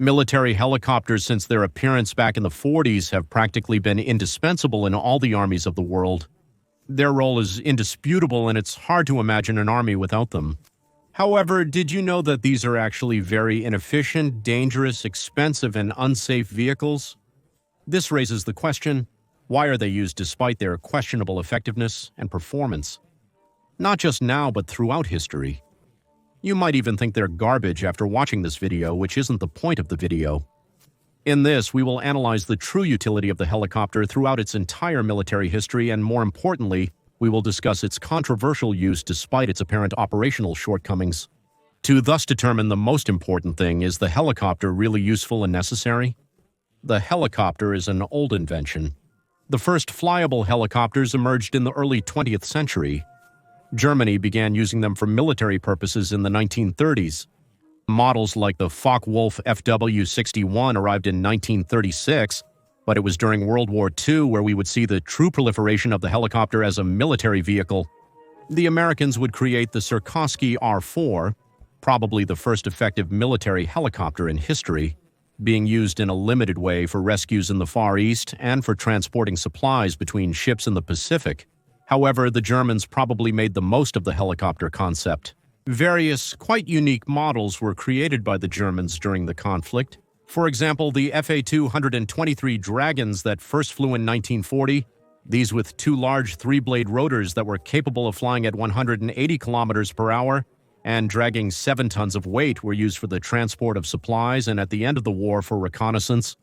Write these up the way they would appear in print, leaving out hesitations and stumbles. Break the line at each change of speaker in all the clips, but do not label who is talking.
Military helicopters since their appearance back in the 40s have practically been indispensable in all the armies of the world. Their role is indisputable, and it's hard to imagine an army without them. However, did you know that these are actually very inefficient, dangerous, expensive, and unsafe vehicles? This raises the question, why are they used despite their questionable effectiveness and performance? Not just now, but throughout history. You might even think they're garbage after watching this video, which isn't the point of the video. In this, we will analyze the true utility of the helicopter throughout its entire military history, and more importantly, we will discuss its controversial use despite its apparent operational shortcomings. To thus determine the most important thing, is the helicopter really useful and necessary? The helicopter is an old invention. The first flyable helicopters emerged in the early 20th century. Germany began using them for military purposes in the 1930s. Models like the Focke-Wulf FW-61 arrived in 1936, but it was during World War II where we would see the true proliferation of the helicopter as a military vehicle. The Americans would create the Sikorsky R-4, probably the first effective military helicopter in history, being used in a limited way for rescues in the Far East and for transporting supplies between ships in the Pacific. However, the Germans probably made the most of the helicopter concept. Various, quite unique models were created by the Germans during the conflict. For example, the Fa-223 Dragons that first flew in 1940, these with two large three-blade rotors that were capable of flying at 180 kilometers per hour and dragging 7 tons of weight, were used for the transport of supplies and at the end of the war for reconnaissance.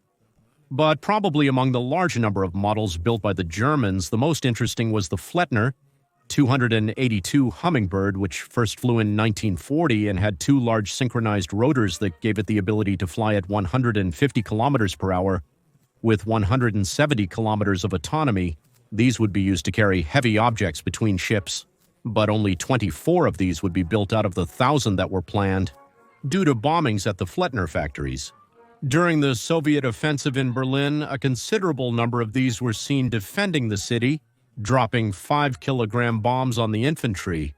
But probably among the large number of models built by the Germans, the most interesting was the Flettner 282 Hummingbird, which first flew in 1940 and had two large synchronized rotors that gave it the ability to fly at 150 kilometers per hour. With 170 kilometers of autonomy, these would be used to carry heavy objects between ships. But only 24 of these would be built out of the 1,000 that were planned, due to bombings at the Flettner factories. During the Soviet offensive in Berlin, a considerable number of these were seen defending the city, dropping 5-kilogram bombs on the infantry.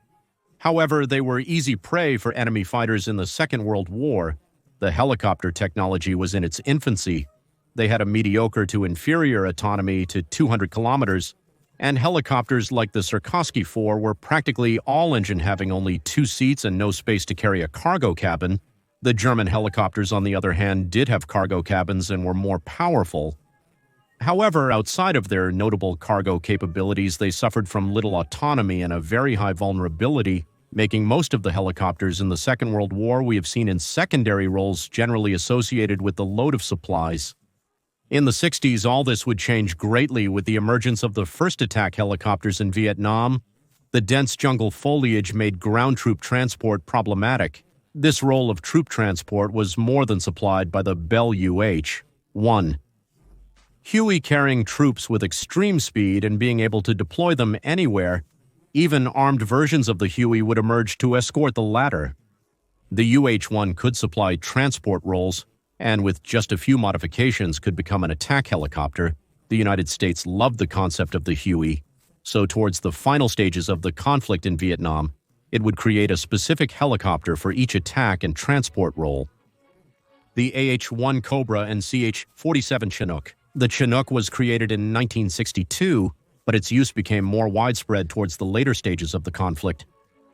However, they were easy prey for enemy fighters in the Second World War. The helicopter technology was in its infancy. They had a mediocre to inferior autonomy to 200 kilometers, and helicopters like the Sikorsky 4 were practically all-engine, having only 2 seats and no space to carry a cargo cabin. The German helicopters, on the other hand, did have cargo cabins and were more powerful. However, outside of their notable cargo capabilities, they suffered from little autonomy and a very high vulnerability, making most of the helicopters in the Second World War we have seen in secondary roles generally associated with the load of supplies. In the 60s, all this would change greatly with the emergence of the first attack helicopters in Vietnam. The dense jungle foliage made ground troop transport problematic. This role of troop transport was more than supplied by the Bell UH-1. Huey carrying troops with extreme speed and being able to deploy them anywhere. Even armed versions of the Huey would emerge to escort the latter. The UH-1 could supply transport roles, and with just a few modifications could become an attack helicopter. The United States loved the concept of the Huey, so towards the final stages of the conflict in Vietnam, it would create a specific helicopter for each attack and transport role. The AH-1 Cobra and CH-47 Chinook. The Chinook was created in 1962, but its use became more widespread towards the later stages of the conflict.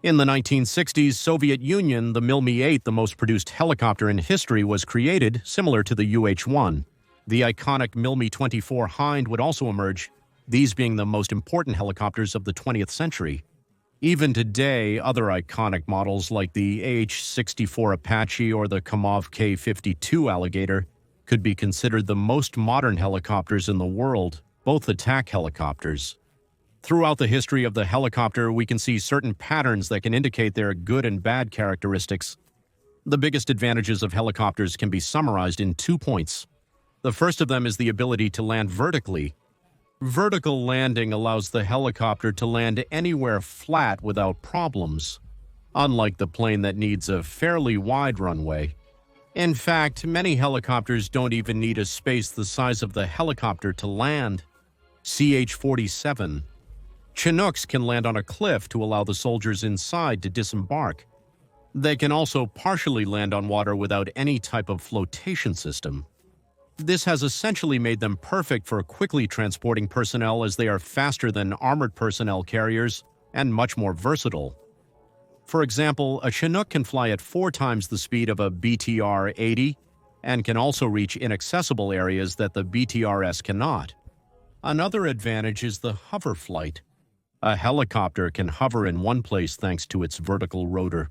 In the 1960s, Soviet Union, the Mil-Me-8, the most produced helicopter in history, was created, similar to the UH-1. The iconic Mil-Me-24 Hind would also emerge, these being the most important helicopters of the 20th century. Even today, other iconic models like the AH-64 Apache or the Kamov K-52 Alligator could be considered the most modern helicopters in the world, both attack helicopters. Throughout the history of the helicopter, we can see certain patterns that can indicate their good and bad characteristics. The biggest advantages of helicopters can be summarized in 2 points. The first of them is the ability to land vertically. Vertical landing allows the helicopter to land anywhere flat without problems, unlike the plane that needs a fairly wide runway. In fact, many helicopters don't even need a space the size of the helicopter to land. CH-47. Chinooks can land on a cliff to allow the soldiers inside to disembark. They can also partially land on water without any type of flotation system. This has essentially made them perfect for quickly transporting personnel, as they are faster than armored personnel carriers and much more versatile. For example, a Chinook can fly at 4 times the speed of a BTR-80 and can also reach inaccessible areas that the BTR-S cannot. Another advantage is the hover flight. A helicopter can hover in one place thanks to its vertical rotor.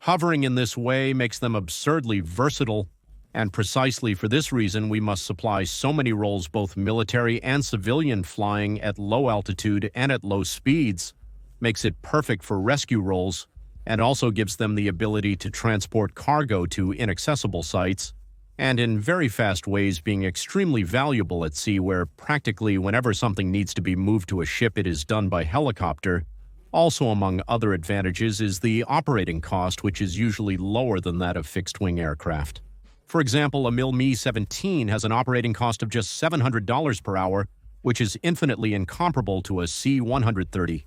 Hovering in this way makes them absurdly versatile, and precisely for this reason we must supply so many roles, both military and civilian flying at low altitude and at low speeds, makes it perfect for rescue roles, and also gives them the ability to transport cargo to inaccessible sites, and in very fast ways, being extremely valuable at sea, where practically whenever something needs to be moved to a ship, it is done by helicopter. Also, among other advantages, is the operating cost, which is usually lower than that of fixed-wing aircraft. For example, a Mi-17 has an operating cost of just $700 per hour, which is infinitely incomparable to a C-130.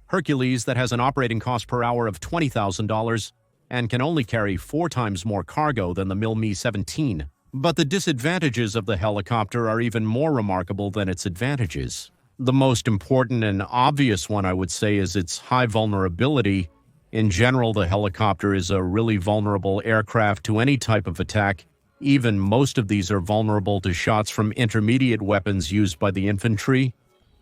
Hercules, that has an operating cost per hour of $20,000 and can only carry 4 times more cargo than the Mi-17. But the disadvantages of the helicopter are even more remarkable than its advantages. The most important and obvious one, I would say, is its high vulnerability. In general, the helicopter is a really vulnerable aircraft to any type of attack. Even most of these are vulnerable to shots from intermediate weapons used by the infantry.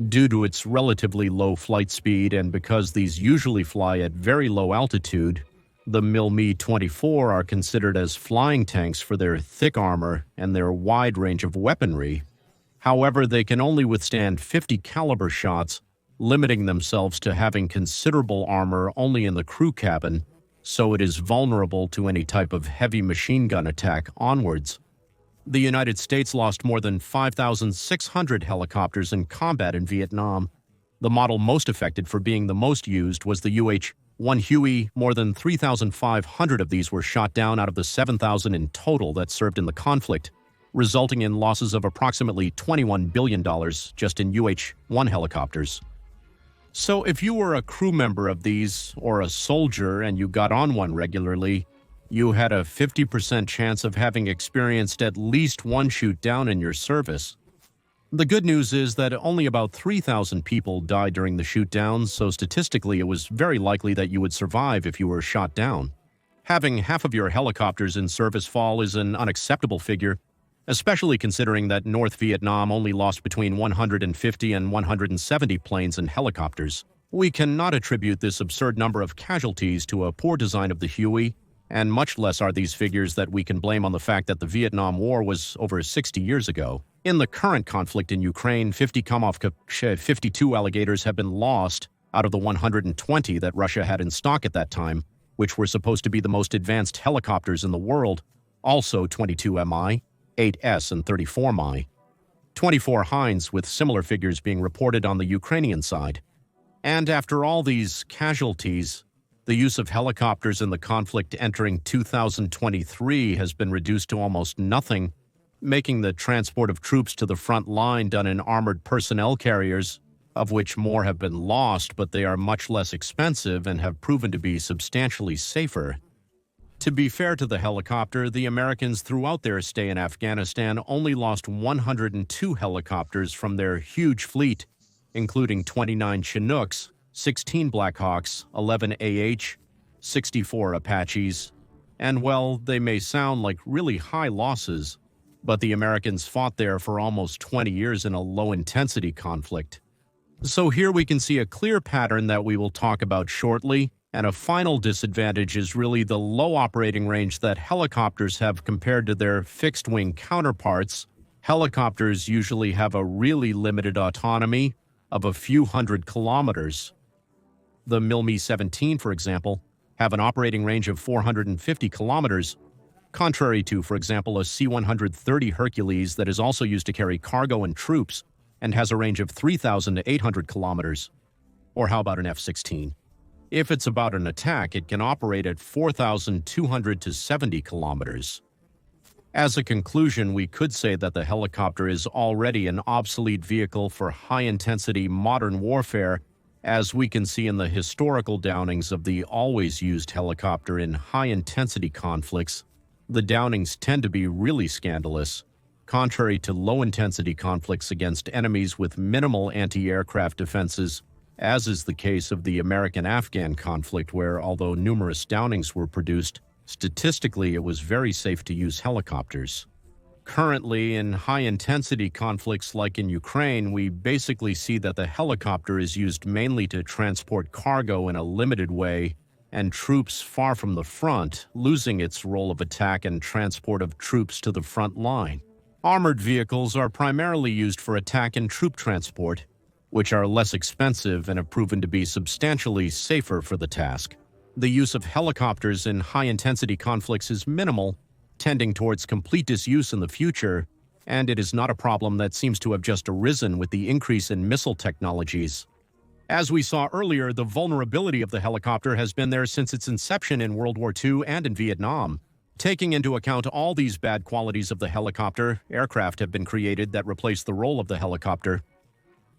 Due to its relatively low flight speed, and because these usually fly at very low altitude, the Mi-24 are considered as flying tanks for their thick armor and their wide range of weaponry. However, they can only withstand 50 caliber shots, limiting themselves to having considerable armor only in the crew cabin, so it is vulnerable to any type of heavy machine gun attack onwards. The United States lost more than 5,600 helicopters in combat in Vietnam. The model most affected for being the most used was the UH-1 Huey. More than 3,500 of these were shot down out of the 7,000 in total that served in the conflict, resulting in losses of approximately $21 billion just in UH-1 helicopters. So if you were a crew member of these, or a soldier, and you got on one regularly, you had a 50% chance of having experienced at least one shoot-down in your service. The good news is that only about 3,000 people died during the shoot-downs, so statistically it was very likely that you would survive if you were shot down. Having half of your helicopters in service fall is an unacceptable figure, especially considering that North Vietnam only lost between 150 and 170 planes and helicopters. We cannot attribute this absurd number of casualties to a poor design of the Huey, and much less are these figures that we can blame on the fact that the Vietnam War was over 60 years ago. In the current conflict in Ukraine, 50 Kamov-52 alligators have been lost out of the 120 that Russia had in stock at that time, which were supposed to be the most advanced helicopters in the world. Also 22 Mi, 8S, and 34 Mi. 24 Hinds, with similar figures being reported on the Ukrainian side. And after all these casualties, the use of helicopters in the conflict entering 2023 has been reduced to almost nothing, making the transport of troops to the front line done in armored personnel carriers, of which more have been lost, but they are much less expensive and have proven to be substantially safer. To be fair to the helicopter, the Americans throughout their stay in Afghanistan only lost 102 helicopters from their huge fleet, including 29 Chinooks, 16 Blackhawks, 11 AH, 64 Apaches, and well, they may sound like really high losses, but the Americans fought there for almost 20 years in a low-intensity conflict. So here we can see a clear pattern that we will talk about shortly, and a final disadvantage is really the low operating range that helicopters have compared to their fixed-wing counterparts. Helicopters usually have a really limited autonomy of a few hundred kilometers. The Mi-17, for example, have an operating range of 450 kilometers, contrary to, for example, a C-130 Hercules that is also used to carry cargo and troops and has a range of 3,800 kilometers. Or how about an F-16? If it's about an attack, it can operate at 4,200 to 70 kilometers. As a conclusion, we could say that the helicopter is already an obsolete vehicle for high-intensity modern warfare, As we can see in the historical downings of the always used helicopter in high-intensity conflicts, the downings tend to be really scandalous, contrary to low-intensity conflicts against enemies with minimal anti-aircraft defenses, as is the case of the American-Afghan conflict where, although numerous downings were produced, statistically it was very safe to use helicopters. Currently, in high-intensity conflicts like in Ukraine, we basically see that the helicopter is used mainly to transport cargo in a limited way, and troops far from the front, losing its role of attack and transport of troops to the front line. Armored vehicles are primarily used for attack and troop transport, which are less expensive and have proven to be substantially safer for the task. The use of helicopters in high-intensity conflicts is minimal, tending towards complete disuse in the future, and it is not a problem that seems to have just arisen with the increase in missile technologies. As we saw earlier, the vulnerability of the helicopter has been there since its inception in World War II and in Vietnam. Taking into account all these bad qualities of the helicopter, aircraft have been created that replace the role of the helicopter,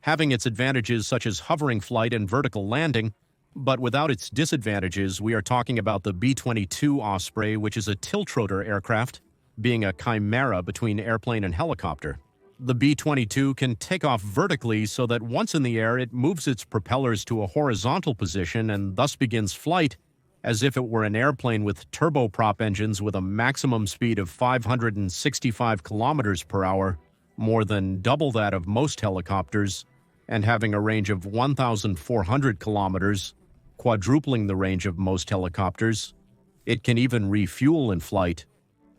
having its advantages such as hovering flight and vertical landing, but without its disadvantages. We are talking about the B-22 Osprey, which is a tiltrotor aircraft, being a chimera between airplane and helicopter. The B-22 can take off vertically so that once in the air it moves its propellers to a horizontal position and thus begins flight as if it were an airplane with turboprop engines with a maximum speed of 565 kilometers per hour, more than double that of most helicopters, and having a range of 1,400 kilometers, quadrupling the range of most helicopters. It can even refuel in flight.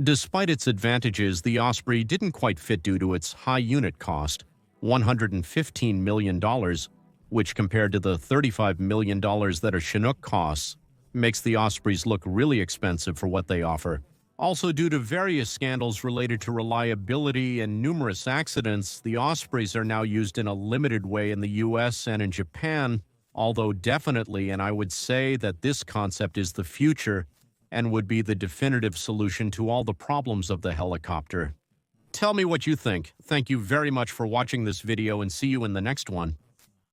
Despite its advantages, the Osprey didn't quite fit due to its high unit cost, $115 million, which compared to the $35 million that a Chinook costs, makes the Ospreys look really expensive for what they offer. Also, due to various scandals related to reliability and numerous accidents, the Ospreys are now used in a limited way in the US and in Japan, although definitely, and I would say that this concept is the future and would be the definitive solution to all the problems of the helicopter. Tell me what you think. Thank you very much for watching this video and see you in the next one.